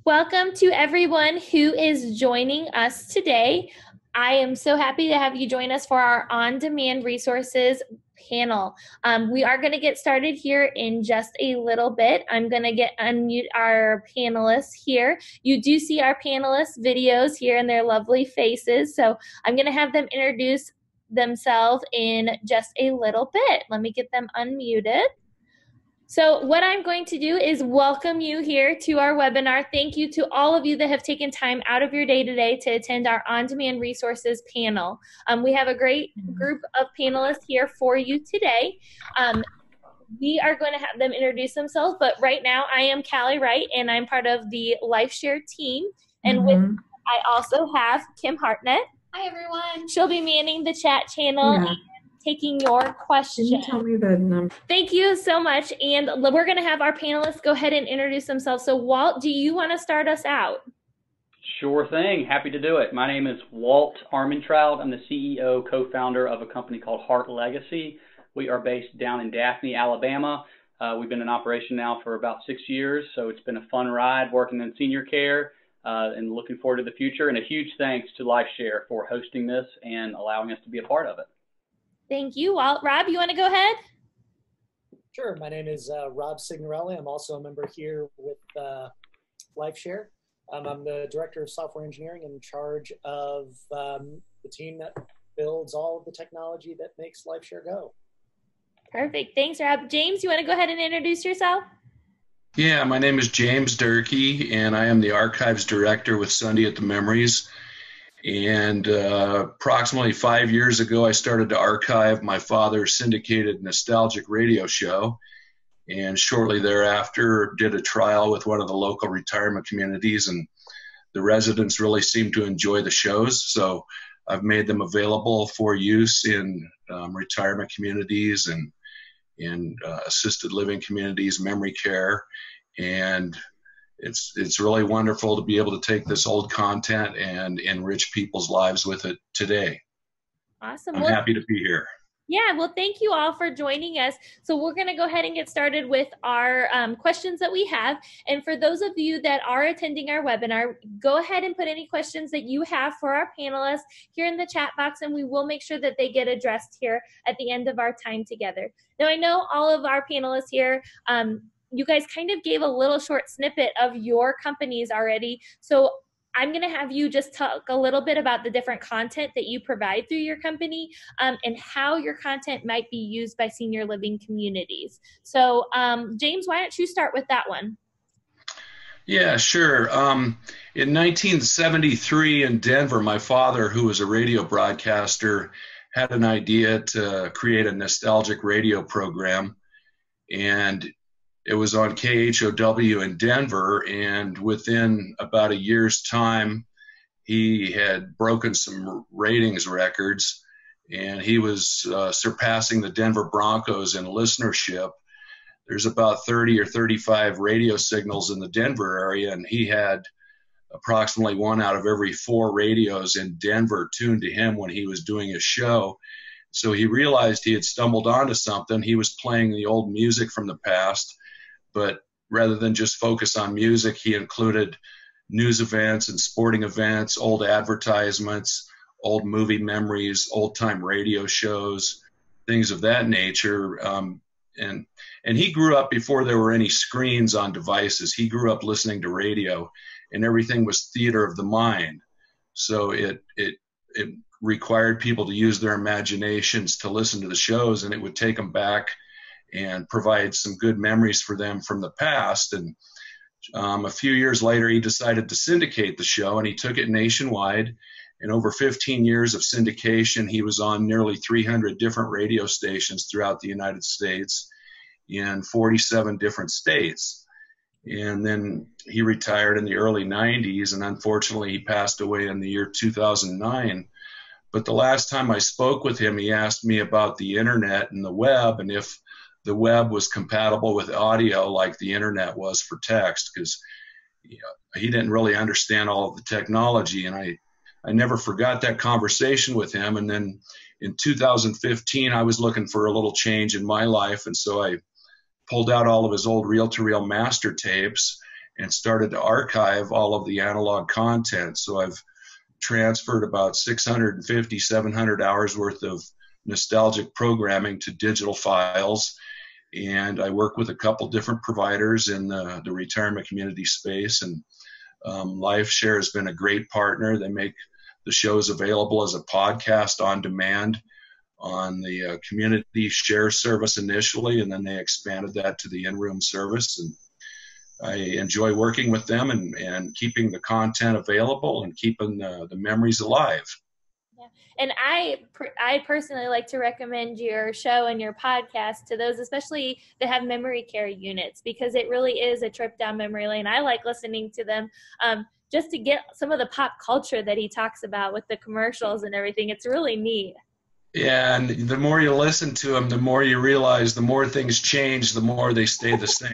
Welcome to everyone who is joining us today. I am so happy to have you join us for our on-demand resources panel. We are going to get started here in just a little bit. I'm going to unmute our panelists here. You do see our panelists' videos here and their lovely faces, so I'm going to have them introduce themselves in just a little bit. Let me get them unmuted. So what I'm going to do is welcome you here to our webinar. Thank you to all of you that have taken time out of your day today to attend our on-demand resources panel. We have a great group of panelists here for you today. We are going to have them introduce themselves, but right now I am Callie Wright and I'm part of the LifeShare team. And with I also have Kim Hartnett. Hi everyone. She'll be manning the chat channel. Yeah. Taking your questions. Can you tell me the number? Thank you so much. And we're going to have our panelists go ahead and introduce themselves. So Walt, do you want to start us out? Sure thing. Happy to do it. My name is Walt Armentrout. I'm the CEO, co-founder of a company called HeartLegacy. We are based down in Daphne, Alabama. We've been in operation now for about 6 years, so it's been a fun ride working in senior care and looking forward to the future. And a huge thanks to LifeShare for hosting this and allowing us to be a part of it. Thank you, Walt. Rob, you want to go ahead? Sure. My name is Rob Signorelli. I'm also a member here with LifeShare. I'm the Director of Software Engineering in charge of the team that builds all of the technology that makes LifeShare go. Perfect. Thanks, Rob. James, you want to go ahead and introduce yourself? Yeah, my name is James Durkee, and I am the Archives Director with Sunday at the Memories. And approximately 5 years ago, I started to archive my father's syndicated nostalgic radio show. And shortly thereafter, did a trial with one of the local retirement communities. And the residents really seemed to enjoy the shows. So I've made them available for use in retirement communities and in assisted living communities, memory care. And it's really wonderful to be able to take this old content and enrich people's lives with it today. Awesome. I'm happy to be here. Yeah, well, thank you all for joining us. So we're going to go ahead and get started with our questions that we have. And for those of you that are attending our webinar, go ahead and put any questions that you have for our panelists here in the chat box, and we will make sure that they get addressed here at the end of our time together. Now, I know all of our panelists here, you guys kind of gave a little short snippet of your companies already. So I'm going to have you just talk a little bit about the different content that you provide through your company and how your content might be used by senior living communities. So James, why don't you start with that one? Yeah, sure. In 1973 in Denver, my father, who was a radio broadcaster, had an idea to create a nostalgic radio program. And it was on KHOW in Denver, and within about a year's time, he had broken some ratings records, and he was surpassing the Denver Broncos in listenership. There's about 30 or 35 radio signals in the Denver area, and he had approximately 1 out of every 4 radios in Denver tuned to him when he was doing his show. So he realized he had stumbled onto something. He was playing the old music from the past, but rather than just focus on music, he included news events and sporting events, old advertisements, old movie memories, old-time radio shows, things of that nature. And he grew up before there were any screens on devices. He grew up listening to radio, and everything was theater of the mind. So it required people to use their imaginations to listen to the shows, and it would take them back and provide some good memories for them from the past. And a few years later, he decided to syndicate the show, and he took it nationwide. And over 15 years of syndication, he was on nearly 300 different radio stations throughout the United States in 47 different states. And then he retired in the early 90s, and unfortunately, he passed away in the year 2009. But the last time I spoke with him, he asked me about the internet and the web, and if the web was compatible with audio like the internet was for text, because he didn't really understand all of the technology. And I never forgot that conversation with him. And then in 2015, I was looking for a little change in my life, and so I pulled out all of his old reel-to-reel master tapes and started to archive all of the analog content. So I've transferred about 650, 700 hours worth of nostalgic programming to digital files. And I work with a couple different providers in the retirement community space. And LifeShare has been a great partner. They make the shows available as a podcast on demand on the community share service initially, and then they expanded that to the in-room service. And I enjoy working with them and keeping the content available and keeping the memories alive. Yeah. And I personally like to recommend your show and your podcast to those, especially that have memory care units, because it really is a trip down memory lane. I like listening to them just to get some of the pop culture that he talks about with the commercials and everything. It's really neat. Yeah, and the more you listen to them, the more you realize the more things change, the more they stay the same.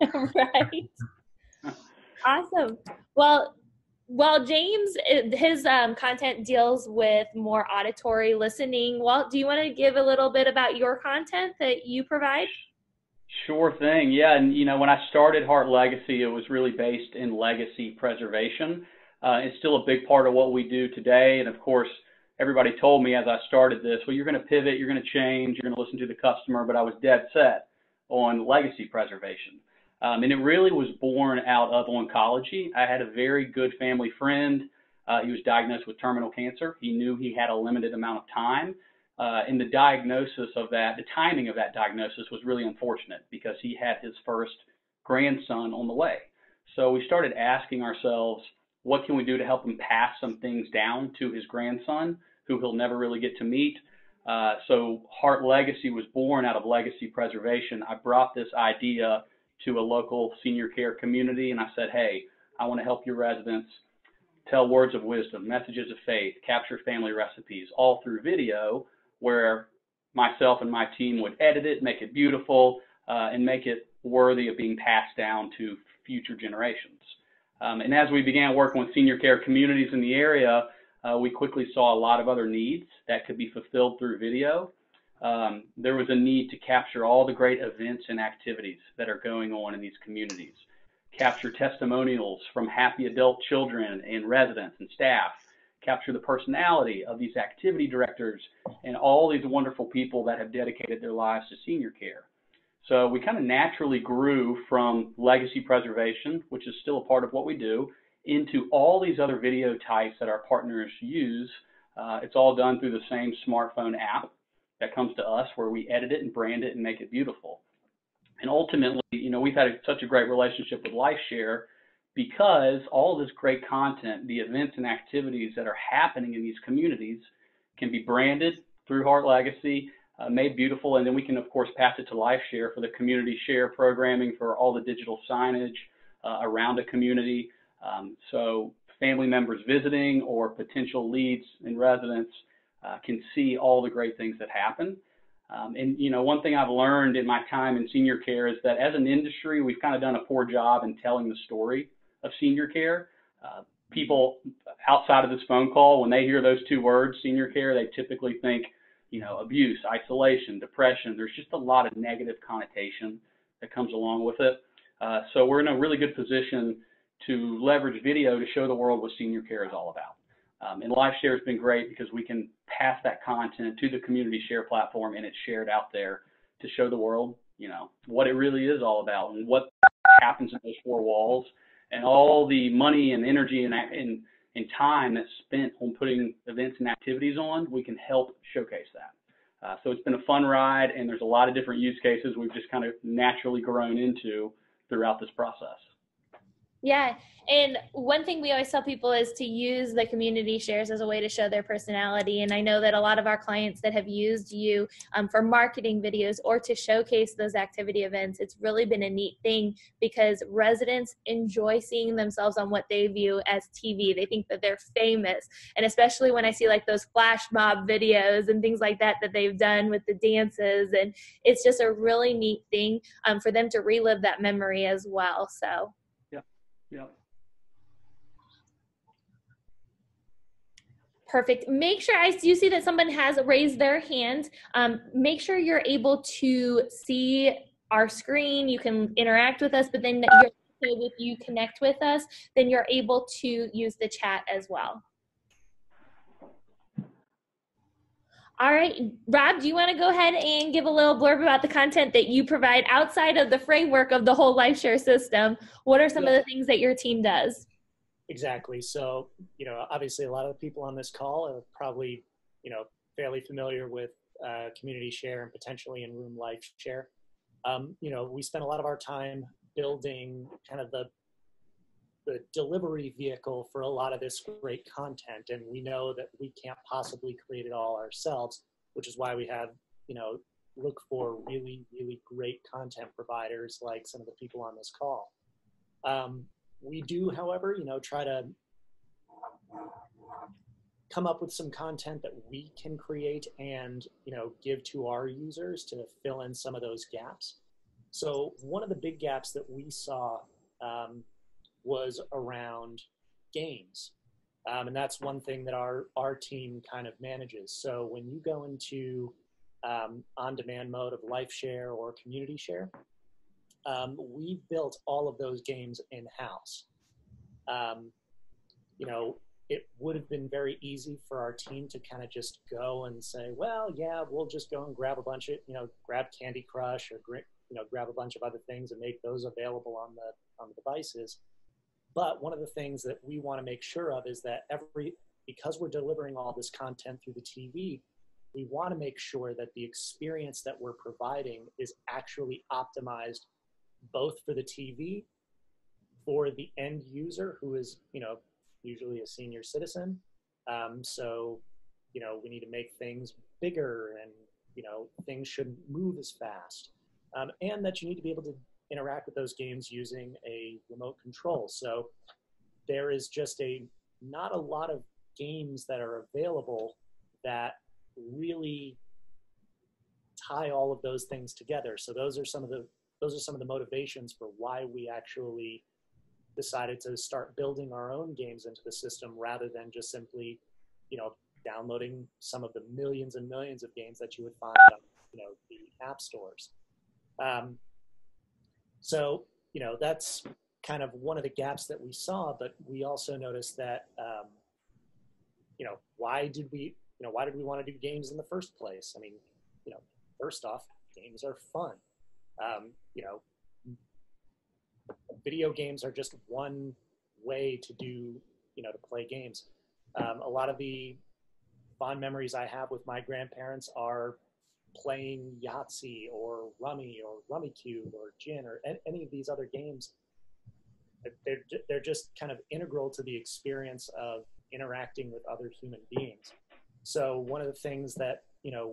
Right. Awesome. Well, James, his content deals with more auditory listening. Walt, do you want to give a little bit about your content that you provide? Sure thing. Yeah, and when I started HeartLegacy, it was really based in legacy preservation. It's still a big part of what we do today, and of course, everybody told me as I started this, well, you're going to pivot, you're going to change, you're going to listen to the customer, but I was dead set on legacy preservation. And it really was born out of oncology. I had a very good family friend. He was diagnosed with terminal cancer. He knew he had a limited amount of time. And the diagnosis of that, the timing of that diagnosis was really unfortunate because he had his first grandson on the way. So we started asking ourselves, what can we do to help him pass some things down to his grandson, who he'll never really get to meet? So HeartLegacy was born out of legacy preservation. I brought this idea to a local senior care community, and I said, hey, I want to help your residents tell words of wisdom, messages of faith, capture family recipes, all through video, where myself and my team would edit it, make it beautiful, and make it worthy of being passed down to future generations. And as we began working with senior care communities in the area, we quickly saw a lot of other needs that could be fulfilled through video. There was a need to capture all the great events and activities that are going on in these communities, capture testimonials from happy adult children and residents and staff, capture the personality of these activity directors and all these wonderful people that have dedicated their lives to senior care. So we kind of naturally grew from legacy preservation, which is still a part of what we do, into all these other video types that our partners use. It's all done through the same smartphone app that comes to us, where we edit it and brand it and make it beautiful. And ultimately, we've had such a great relationship with LifeShare because all of this great content, the events and activities that are happening in these communities, can be branded through HeartLegacy, made beautiful, and then we can, of course, pass it to LifeShare for the community share programming for all the digital signage around a community. So family members visiting or potential leads and residents can see all the great things that happen. And one thing I've learned in my time in senior care is that as an industry, we've kind of done a poor job in telling the story of senior care. People outside of this phone call, when they hear those two words, senior care, they typically think, abuse, isolation, depression. There's just a lot of negative connotation that comes along with it. So we're in a really good position to leverage video to show the world what senior care is all about. And LifeShare has been great because we can pass that content to the community share platform, and it's shared out there to show the world, what it really is all about and what happens in those four walls, and all the money and energy and time that's spent on putting events and activities on. We can help showcase that. So it's been a fun ride, and there's a lot of different use cases we've just kind of naturally grown into throughout this process. Yeah. And one thing we always tell people is to use the community shares as a way to show their personality. And I know that a lot of our clients that have used you for marketing videos or to showcase those activity events, it's really been a neat thing because residents enjoy seeing themselves on what they view as TV. They think that they're famous. And especially when I see like those flash mob videos and things like that they've done with the dances. And it's just a really neat thing for them to relive that memory as well. So. Yeah. Perfect. Make sure, I do see that someone has raised their hand. Make sure you're able to see our screen. You can interact with us, but then So if you connect with us, then you're able to use the chat as well. All right, Rob, do you want to go ahead and give a little blurb about the content that you provide outside of the framework of the whole LifeShare system? What are some of the things that your team does? Exactly. So, obviously a lot of the people on this call are probably, fairly familiar with community share and potentially in-room LifeShare. We spend a lot of our time building kind of the delivery vehicle for a lot of this great content. And we know that we can't possibly create it all ourselves, which is why we have, look for really, really great content providers like some of the people on this call. We do, however, try to come up with some content that we can create and, give to our users to fill in some of those gaps. So one of the big gaps that we saw was around games. And that's one thing that our team kind of manages. So when you go into on-demand mode of LifeShare or community share, we built all of those games in-house. It would have been very easy for our team to kind of just go and say, well, yeah, we'll just go and grab a bunch of, grab Candy Crush or, grab a bunch of other things and make those available on the devices. But one of the things that we want to make sure of is that because we're delivering all this content through the TV, we want to make sure that the experience that we're providing is actually optimized both for the TV, for the end user who is, usually a senior citizen. So, we need to make things bigger and, things shouldn't move as fast. And that you need to be able to interact with those games using a remote control. So there is just not a lot of games that are available that really tie all of those things together. So those are some of the motivations for why we actually decided to start building our own games into the system rather than just simply, downloading some of the millions and millions of games that you would find on, the app stores. So, that's kind of one of the gaps that we saw, but we also noticed that, why did we want to do games in the first place? I mean, first off, games are fun. Video games are just one way to do, to play games. A lot of the fond memories I have with my grandparents are playing Yahtzee or Rummy Cube or Gin or any of these other games. They're just kind of integral to the experience of interacting with other human beings. So one of the things that,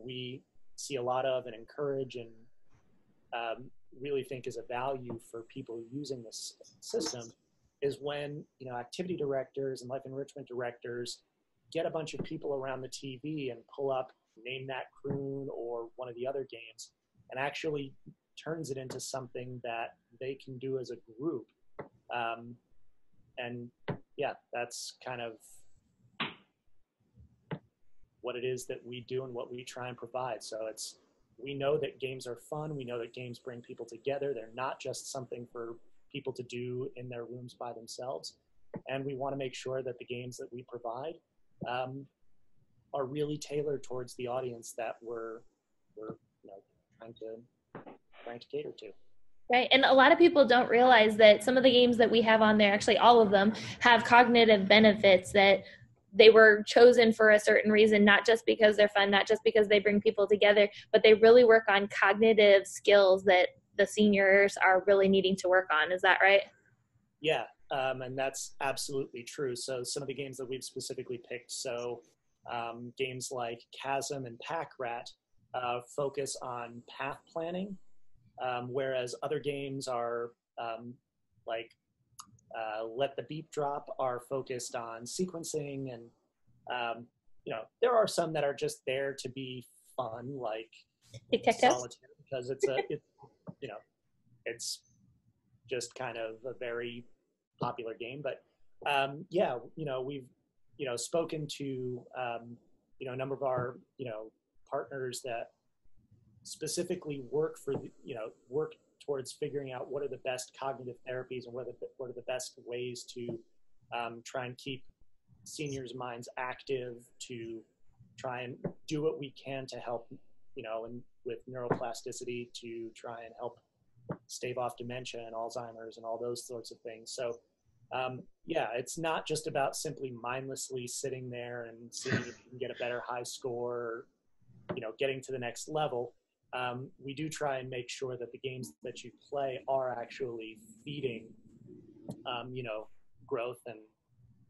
we see a lot of and encourage and really think is a value for people using this system is when, activity directors and life enrichment directors get a bunch of people around the TV and pull up Name That Croon or one of the other games and actually turns it into something that they can do as a group. And yeah, that's kind of what it is that we do and what we try and provide. So we know that games are fun. We know that games bring people together. They're not just something for people to do in their rooms by themselves. And we want to make sure that the games that we provide are really tailored towards the audience that we're trying to cater to. Right. And a lot of people don't realize that some of the games that we have on there, actually all of them, have cognitive benefits, that they were chosen for a certain reason, not just because they're fun, not just because they bring people together, but they really work on cognitive skills that the seniors are really needing to work on. Is that right? Yeah. And that's absolutely true. So some of the games that we've specifically picked, so games like Chasm and Pack Rat focus on path planning, whereas other games are like Let the Beat Drop are focused on sequencing, and there are some that are just there to be fun, like Solitaire, because it's just kind of a very popular game. But we've spoken to a number of our work towards towards figuring out what are the best cognitive therapies and what are the best ways to try and keep seniors' minds active, to try and do what we can to help, and with neuroplasticity to try and help stave off dementia and Alzheimer's and all those sorts of things. So yeah, it's not just about simply mindlessly sitting there and seeing if you can get a better high score, or, getting to the next level. We do try and make sure that the games that you play are actually feeding, growth and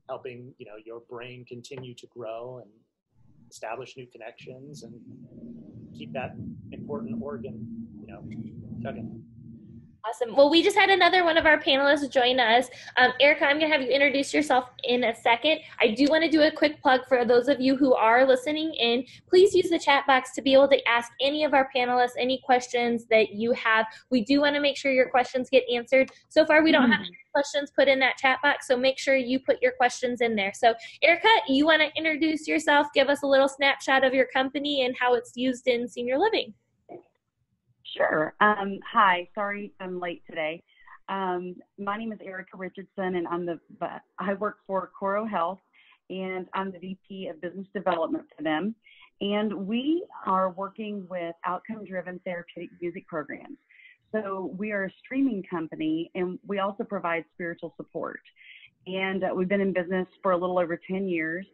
helping, your brain continue to grow and establish new connections and keep that important organ, chugging. Awesome. Well, we just had another one of our panelists join us. Erica, I'm going to have you introduce yourself in a second. I do want to do a quick plug for those of you who are listening in. Please use the chat box to be able to ask any of our panelists any questions that you have. We do want to make sure your questions get answered. So far, we don't have any questions put in that chat box, so make sure you put your questions in there. So, Erica, you want to introduce yourself, give us a little snapshot of your company and how it's used in senior living. Sure. Hi. Sorry I'm late today. My name is Erica Richardson, and I work for CoroHealth, and I'm the VP of Business Development for them. And we are working with outcome-driven therapeutic music programs. So we are a streaming company, and we also provide spiritual support. And we've been in business for a little over 10 years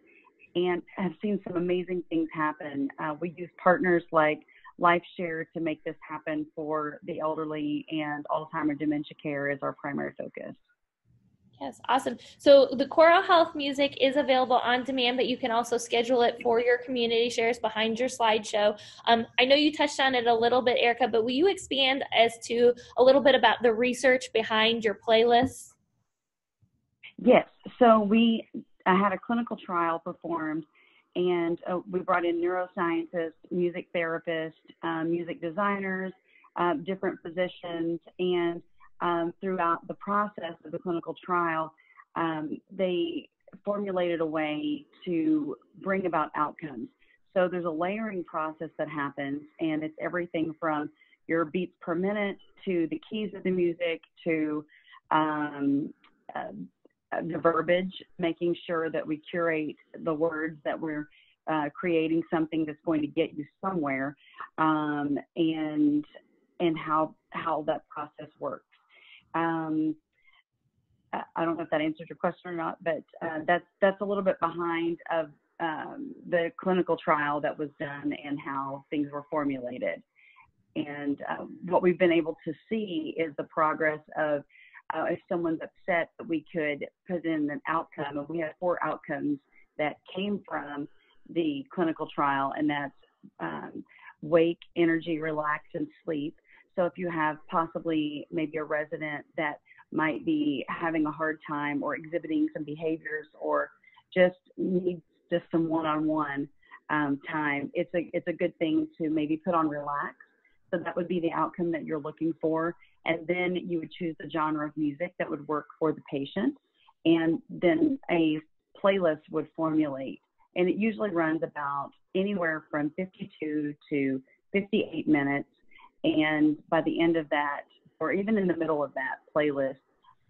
and have seen some amazing things happen. We use partners like LifeShare to make this happen for the elderly, and Alzheimer's dementia care is our primary focus. Yes, awesome. So the CoroHealth music is available on demand, but you can also schedule it for your community shares behind your slideshow. I know you touched on it a little bit, Erica, but will you expand as to a little bit about the research behind your playlists? Yes. So I had a clinical trial performed, and we brought in neuroscientists, music therapists, music designers, different physicians, and throughout the process of the clinical trial, they formulated a way to bring about outcomes. So there's a layering process that happens, and it's everything from your beats per minute to the keys of the music to the verbiage, making sure that we curate the words, that we're creating something that's going to get you somewhere, and how that process works. I don't know if that answers your question or not, but that's a little bit behind of the clinical trial that was done and how things were formulated. And what we've been able to see is the progress of if someone's upset, that we could put in an outcome. And we had 4 outcomes that came from the clinical trial, and that's wake, energy, relax, and sleep. So if you have possibly maybe a resident that might be having a hard time or exhibiting some behaviors or just needs just some one-on-one time, it's a good thing to maybe put on relax. So that would be the outcome that you're looking for. And then you would choose the genre of music that would work for the patient. And then a playlist would formulate. And it usually runs about anywhere from 52 to 58 minutes. And by the end of that, or even in the middle of that playlist,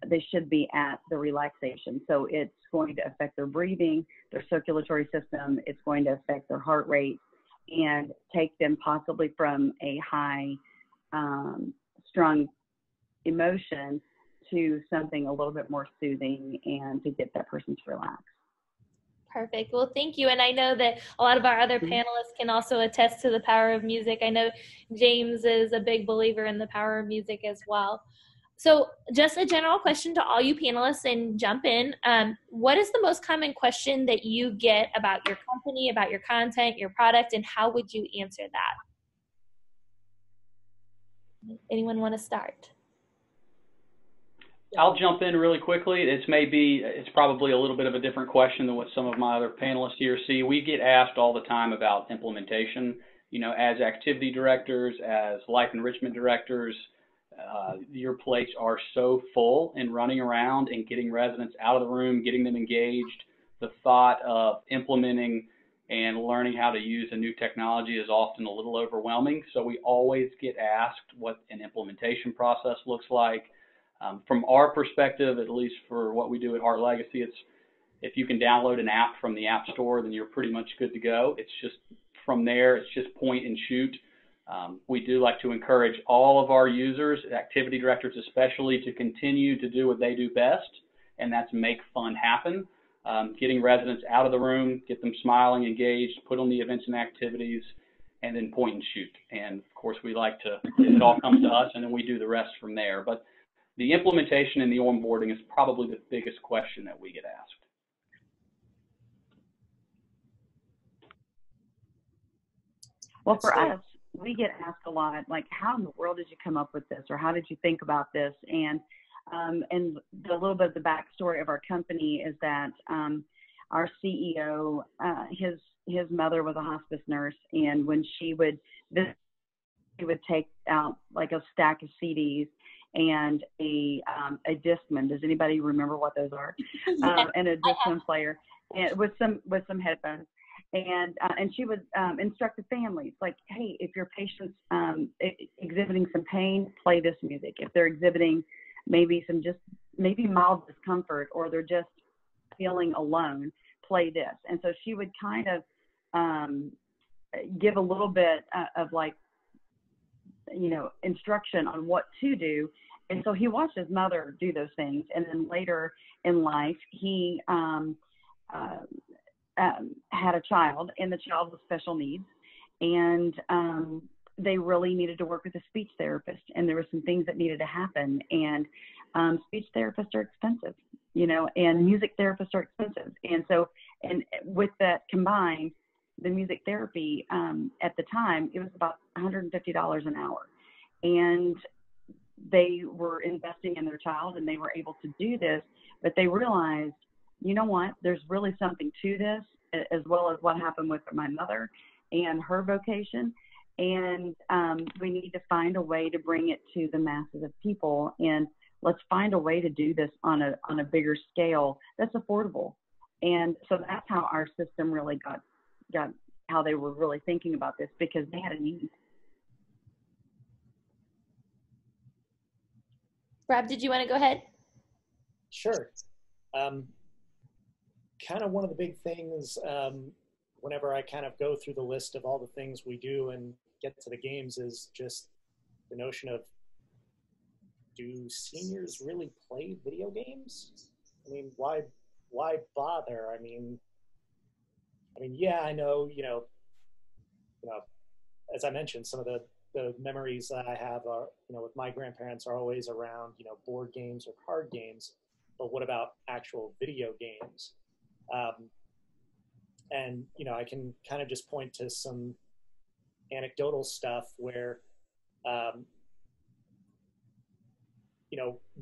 they should be at the relaxation. So it's going to affect their breathing, their circulatory system. It's going to affect their heart rate and take them possibly from a high strung emotion to something a little bit more soothing, and to get that person to relax. Perfect. Well, thank you. And I know that a lot of our other panelists can also attest to the power of music. I know James is a big believer in the power of music as well. So just a general question to all you panelists, and jump in. What is the most common question that you get about your company, about your content, your product, and how would you answer that? Anyone want to start? I'll jump in really quickly. It's probably a little bit of a different question than what some of my other panelists here see. We get asked all the time about implementation. As activity directors, as life enrichment directors, your plates are so full and running around and getting residents out of the room, getting them engaged. The thought of implementing and learning how to use a new technology is often a little overwhelming. So we always get asked what an implementation process looks like. From our perspective, at least for what we do at HeartLegacy, it's if you can download an app from the App Store, then you're pretty much good to go. It's just from there, it's just point and shoot. We do like to encourage all of our users, activity directors especially, to continue to do what they do best, and that's make fun happen. Getting residents out of the room, get them smiling, engaged, put on the events and activities, and then point and shoot. And of course, we like to, it all comes to us, and then we do the rest from there. But the implementation and the onboarding is probably the biggest question that we get asked. Well, for us, we get asked a lot, like, how in the world did you come up with this, or how did you think about this? And the little bit of the backstory of our company is that our CEO, his mother was a hospice nurse, and when she would visit, she would take out like a stack of CDs and a Discman. Does anybody remember what those are? And a Discman player, and with some headphones. And she would instruct the families, like, hey, if your patient's exhibiting some pain, play this music. If they're exhibiting maybe mild discomfort, or they're just feeling alone, play this. And so she would kind of give a little bit of like, instruction on what to do. And so he watched his mother do those things. And then later in life, he had a child, and the child with special needs, and they really needed to work with a speech therapist, and there were some things that needed to happen, and speech therapists are expensive, and music therapists are expensive. And so, and with that combined, the music therapy at the time, it was about $150 an hour, and they were investing in their child, and they were able to do this, but they realized, you know what, there's really something to this, as well as what happened with my mother and her vocation. And we need to find a way to bring it to the masses of people. And let's find a way to do this on a bigger scale that's affordable. And so that's how our system really got how they were really thinking about this, because they had a need. Rob, did you want to go ahead? Sure. Kind of one of the big things whenever I kind of go through the list of all the things we do and get to the games is just the notion of, do seniors really play video games? I mean, why bother? I mean, yeah, I know, as I mentioned, some of the memories that I have are, with my grandparents are always around, board games or card games, but what about actual video games? And, I can kind of just point to some anecdotal stuff where,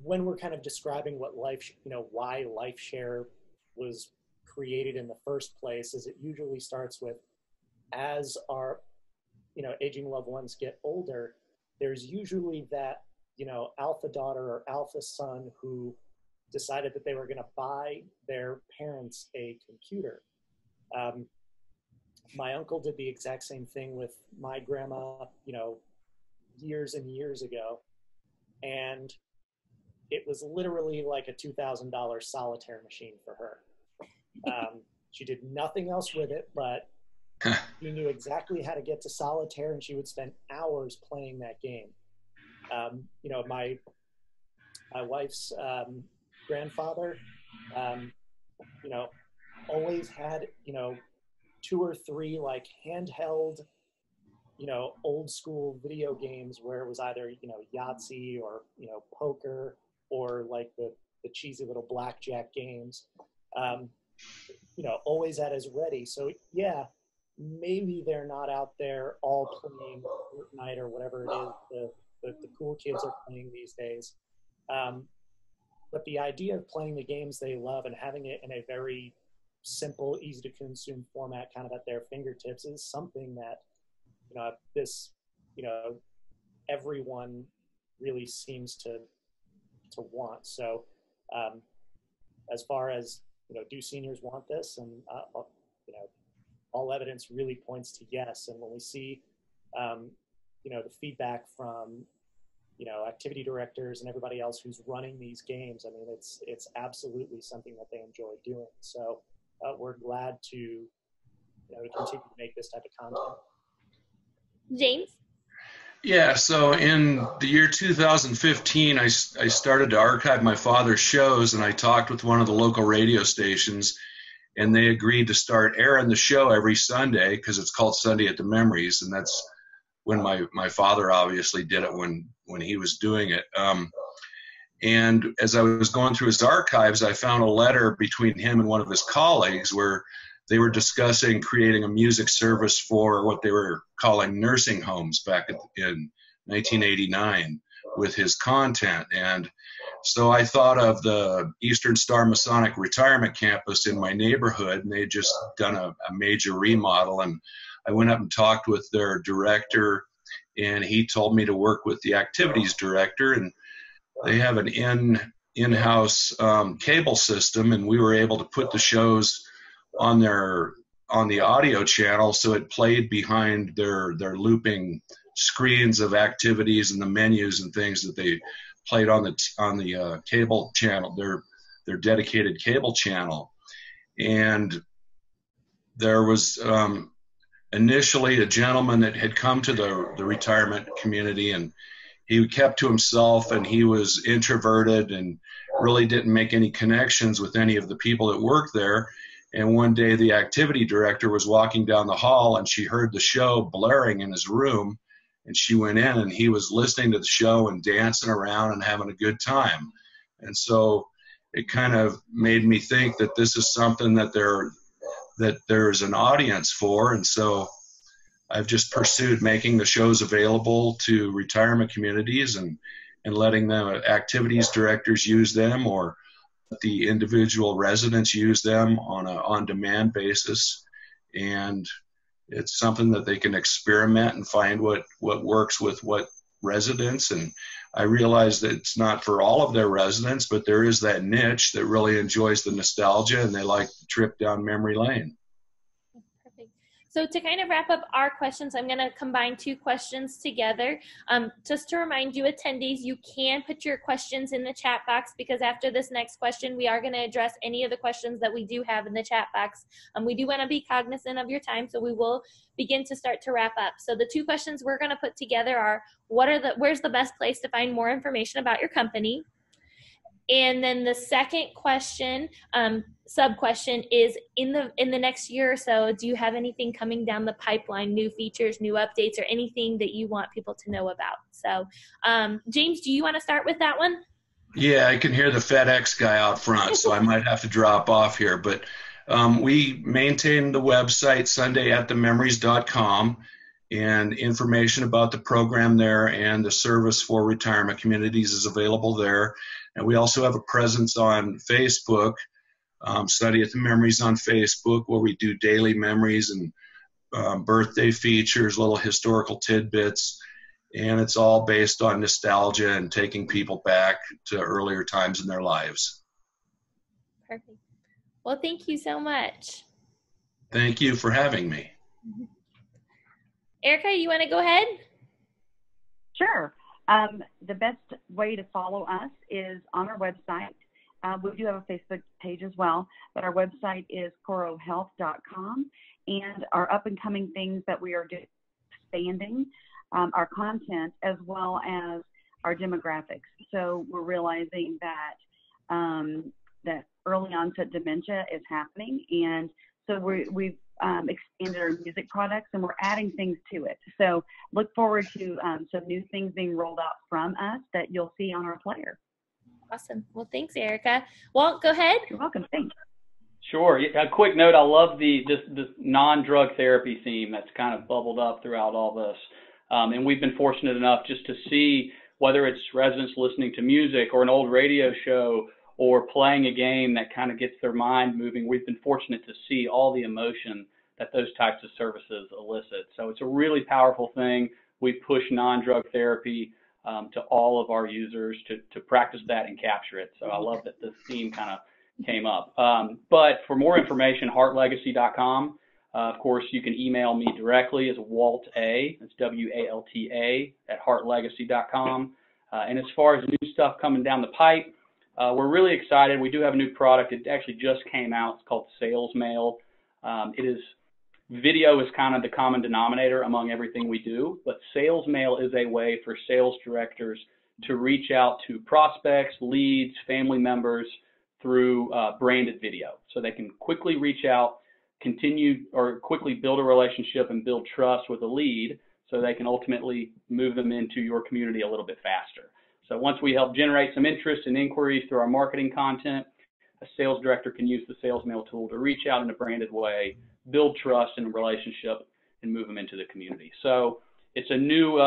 when we're kind of describing what why LifeShare was created in the first place, is it usually starts with, as our, aging loved ones get older, there's usually that, alpha daughter or alpha son who decided that they were going to buy their parents a computer. My uncle did the exact same thing with my grandma, years and years ago. And it was literally like a $2,000 solitaire machine for her. She did nothing else with it, but she knew exactly how to get to solitaire, and she would spend hours playing that game. My wife's grandfather, always had, 2 or 3 like handheld, old school video games where it was either, Yahtzee or, poker, or like the cheesy little blackjack games, always at his ready. So yeah, maybe they're not out there all playing Fortnite or whatever it is the cool kids are playing these days. But the idea of playing the games they love and having it in a very simple, easy to consume format kind of at their fingertips is something that, everyone really seems to want. So as far as, do seniors want this? And, all evidence really points to yes. And when we see, the feedback from, activity directors and everybody else who's running these games, I mean, it's absolutely something that they enjoy doing. So we're glad to, to continue to make this type of content. James? Yeah, so in the year 2015, I started to archive my father's shows, and I talked with one of the local radio stations, and they agreed to start airing the show every Sunday, because it's called Sunday at the Memories, and that's when my father obviously did it when he was doing it. And as I was going through his archives, I found a letter between him and one of his colleagues where they were discussing creating a music service for what they were calling nursing homes back in 1989 with his content. And so I thought of the Eastern Star Masonic Retirement Campus in my neighborhood, and they had just done a major remodel. And I went up and talked with their director, and he told me to work with the activities director. And they have an in-house cable system, and we were able to put the shows on the audio channel, so it played behind their looping screens of activities and the menus and things that they played on the cable channel, their dedicated cable channel. And there was initially a gentleman that had come to the retirement community, and he kept to himself, and he was introverted and really didn't make any connections with any of the people that worked there. And one day the activity director was walking down the hall, and she heard the show blaring in his room, and she went in, and he was listening to the show and dancing around and having a good time. And so it kind of made me think that this is something that there's an audience for. And so I've just pursued making the shows available to retirement communities and letting the activities directors use them, or the individual residents use them on a on-demand basis. And it's something that they can experiment and find what works with what residents. And I realize that it's not for all of their residents, but there is that niche that really enjoys the nostalgia, and they like the trip down memory lane. Perfect. So to kind of wrap up our questions, I'm going to combine two questions together. Just to remind you attendees, you can put your questions in the chat box, because after this next question, we are going to address any of the questions that we do have in the chat box. We do want to be cognizant of your time, so we will begin to start to wrap up. So the two questions we're going to put together are, where's the best place to find more information about your company? And then the second question, sub-question is, in the next year or so, do you have anything coming down the pipeline, new features, new updates, or anything that you want people to know about? So, James, do you want to start with that one? Yeah, I can hear the FedEx guy out front, so I might have to drop off here. But we maintain the website sundayatthememories.com, and information about the program there and the service for retirement communities is available there. And we also have a presence on Facebook, Sunday at the Memories on Facebook, where we do daily memories and birthday features, little historical tidbits. And it's all based on nostalgia and taking people back to earlier times in their lives. Perfect. Well, thank you so much. Thank you for having me. Erica, you want to go ahead? Sure. The best way to follow us is on our website. We do have a Facebook page as well, but our website is CoroHealth.com, and our up-and-coming things that we are expanding our content as well as our demographics. So we're realizing that that early onset dementia is happening, and so we've expanded our music products, and we're adding things to it. So look forward to some new things being rolled out from us that you'll see on our player. Awesome. Well, thanks, Erica. Walt, go ahead. You're welcome. Thanks. Sure. A quick note, I love this non-drug therapy theme that's kind of bubbled up throughout all this. And we've been fortunate enough just to see, whether it's residents listening to music or an old radio show or playing a game that kind of gets their mind moving, we've been fortunate to see all the emotion that those types of services elicit. So it's a really powerful thing. We push non-drug therapy to all of our users to practice that and capture it. So I love that this theme kind of came up. But for more information, HeartLegacy.com. Of course, you can email me directly as Walt A. That's WALTA at HeartLegacy.com. And as far as new stuff coming down the pipe, we're really excited. We do have a new product. It actually just came out. It's called Sales Mail. Video is kind of the common denominator among everything we do, but Sales Mail is a way for sales directors to reach out to prospects, leads, family members through branded video. So they can quickly reach out, continue or quickly build a relationship and build trust with a lead so they can ultimately move them into your community a little bit faster. So once we help generate some interest and inquiries through our marketing content, a sales director can use the Sales Mail tool to reach out in a branded way, build trust in a relationship, and move them into the community. So it's a new,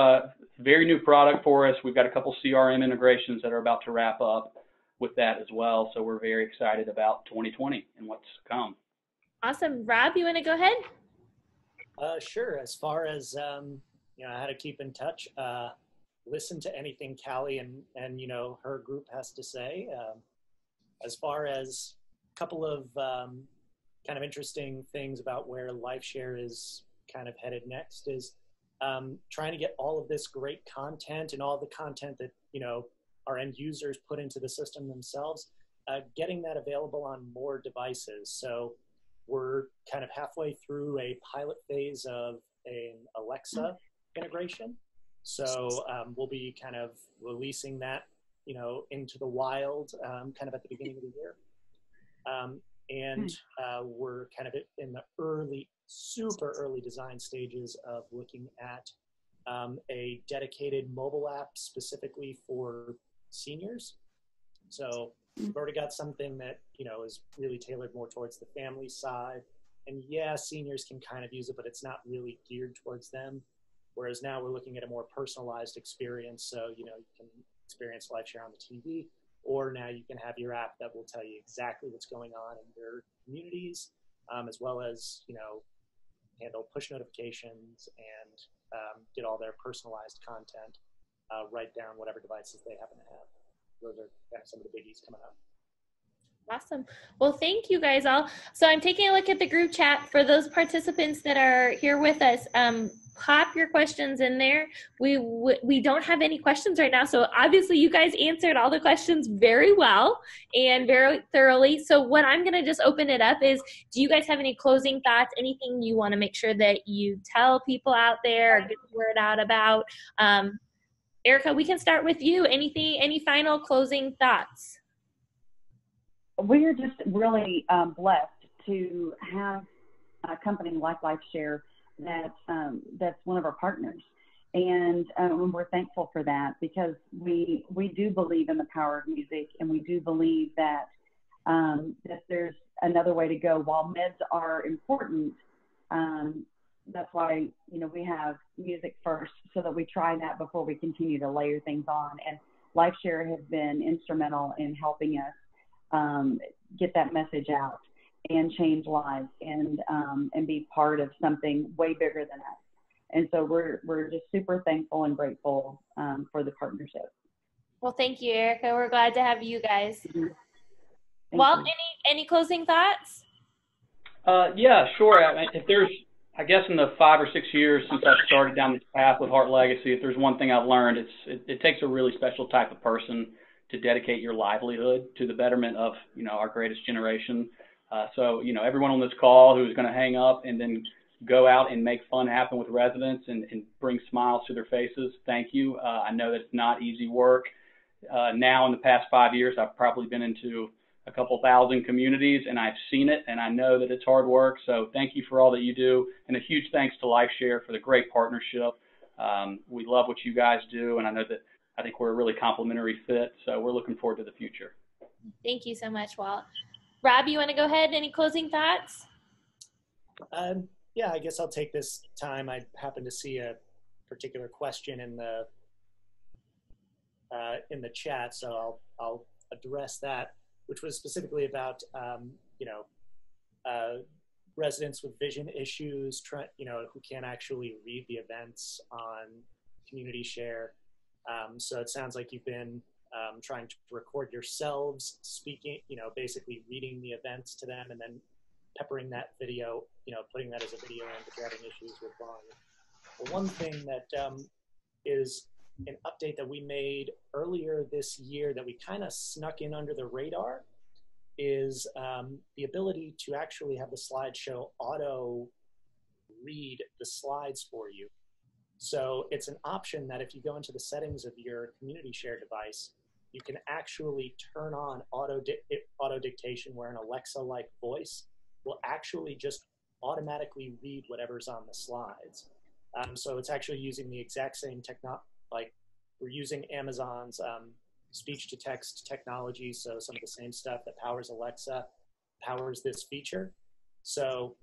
very new product for us. We've got a couple CRM integrations that are about to wrap up with that as well. So we're very excited about 2020 and what's to come. Awesome. Rob, you want to go ahead? Sure. As far as, how to keep in touch, listen to anything Callie and her group has to say. As far as a couple of kind of interesting things about where LifeShare is kind of headed next is trying to get all of this great content and all the content that, our end users put into the system themselves, getting that available on more devices. So we're kind of halfway through a pilot phase of an Alexa integration. So we'll be kind of releasing that, into the wild kind of at the beginning of the year. We're kind of in the super early design stages of looking at a dedicated mobile app specifically for seniors. So we've already got something that, is really tailored more towards the family side. And yeah, seniors can kind of use it, but it's not really geared towards them. Whereas now we're looking at a more personalized experience. So, you can experience LifeShare on the TV, or now you can have your app that will tell you exactly what's going on in your communities, as well as, handle push notifications and get all their personalized content right down whatever devices they happen to have. Those are some of the biggies coming up. Awesome. Well, thank you guys all. So I'm taking a look at the group chat for those participants that are here with us. Pop your questions in there. We don't have any questions right now, so obviously you guys answered all the questions very well and very thoroughly. So what I'm going to just open it up is, do you guys have any closing thoughts, anything you want to make sure that you tell people out there or get the word out about? Erica, we can start with you. Any final closing thoughts? We're just really blessed to have a company like LifeShare that's one of our partners, and we're thankful for that, because we do believe in the power of music, and we do believe that that there's another way to go. While meds are important, that's why we have music first, so that we try that before we continue to layer things on. And LifeShare has been instrumental in helping us get that message out and change lives and be part of something way bigger than us. And so we're just super thankful and grateful for the partnership. Well, thank you, Erica. We're glad to have you guys. Mm-hmm. Walt, any closing thoughts? Yeah, sure. If there's, I guess in the 5 or 6 years since I've started down this path with HeartLegacy, if there's one thing I've learned, it takes a really special type of person to dedicate your livelihood to the betterment of, our greatest generation. So, everyone on this call who's going to hang up and then go out and make fun happen with residents and bring smiles to their faces, thank you. I know that it's not easy work. Now, in the past 5 years, I've probably been into a couple thousand communities, and I've seen it, and I know that it's hard work. So thank you for all that you do, and a huge thanks to LifeShare for the great partnership. We love what you guys do, and I think we're a really complementary fit, so we're looking forward to the future. Thank you so much, Walt. Rob, you want to go ahead? Any closing thoughts? Yeah, I guess I'll take this time. I happen to see a particular question in the chat, so I'll address that, which was specifically about residents with vision issues, who can't actually read the events on Community Share. So it sounds like you've been trying to record yourselves speaking, basically reading the events to them and then peppering that video putting that as a video in, but you're having issues with volume. The one thing that is an update that we made earlier this year that we kind of snuck in under the radar is the ability to actually have the slideshow auto read the slides for you. So it's an option that if you go into the settings of your community share device, you can actually turn on auto dictation, where an Alexa-like voice will actually just automatically read whatever's on the slides. So it's actually using the exact same like we're using Amazon's speech-to-text technology, so some of the same stuff that powers Alexa powers this feature. So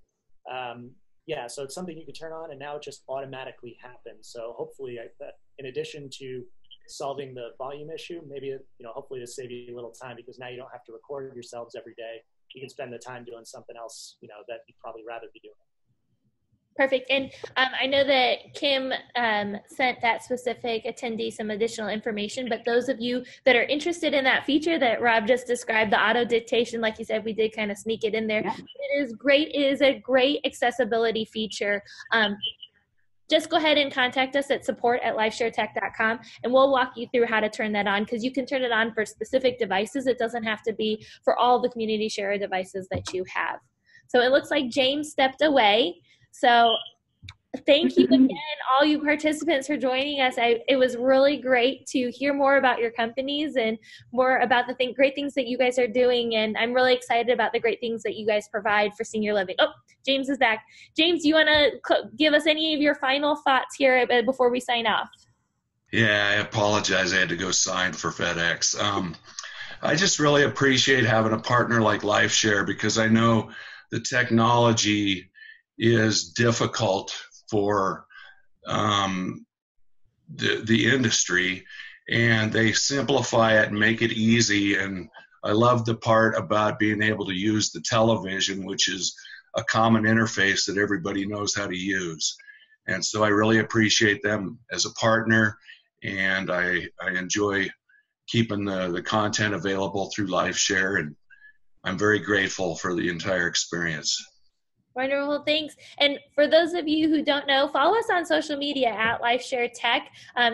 yeah, so it's something you can turn on, and now it just automatically happens. So hopefully, that in addition to solving the volume issue, maybe hopefully this save you a little time, because now you don't have to record yourselves every day. You can spend the time doing something else, that you'd probably rather be doing. Perfect. And I know that Kim sent that specific attendee some additional information, but those of you that are interested in that feature that Rob just described, the auto dictation, like you said, we did kind of sneak it in there. Yeah. It is great. It is a great accessibility feature. Just go ahead and contact us at support@lifesharetech.com, and we'll walk you through how to turn that on, because you can turn it on for specific devices. It doesn't have to be for all the community share devices that you have. So it looks like James stepped away. So thank you again, all you participants, for joining us. It was really great to hear more about your companies and more about the great things that you guys are doing. And I'm really excited about the great things that you guys provide for senior living. Oh, James is back. James, do you want to give us any of your final thoughts here before we sign off? Yeah, I apologize. I had to go sign for FedEx. I just really appreciate having a partner like LifeShare, because I know the technology is difficult for the industry, and they simplify it and make it easy. And I love the part about being able to use the television, which is a common interface that everybody knows how to use. And so I really appreciate them as a partner, and I enjoy keeping the content available through LifeShare, and I'm very grateful for the entire experience. Wonderful, thanks. And for those of you who don't know, follow us on social media at LifeShare Tech.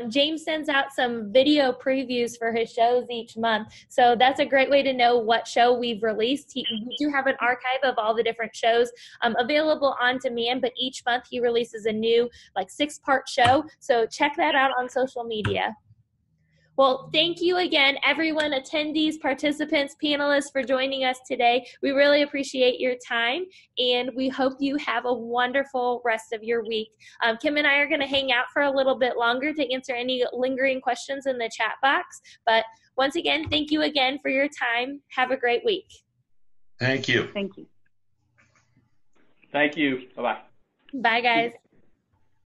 James sends out some video previews for his shows each month, so that's a great way to know what show we've released. We do have an archive of all the different shows available on demand, but each month he releases a new 6-part show, so check that out on social media. Well, thank you again, everyone, attendees, participants, panelists, for joining us today. We really appreciate your time, and we hope you have a wonderful rest of your week. Kim and I are going to hang out for a little bit longer to answer any lingering questions in the chat box. But once again, thank you again for your time. Have a great week. Thank you. Thank you. Thank you. Bye-bye. Bye, guys.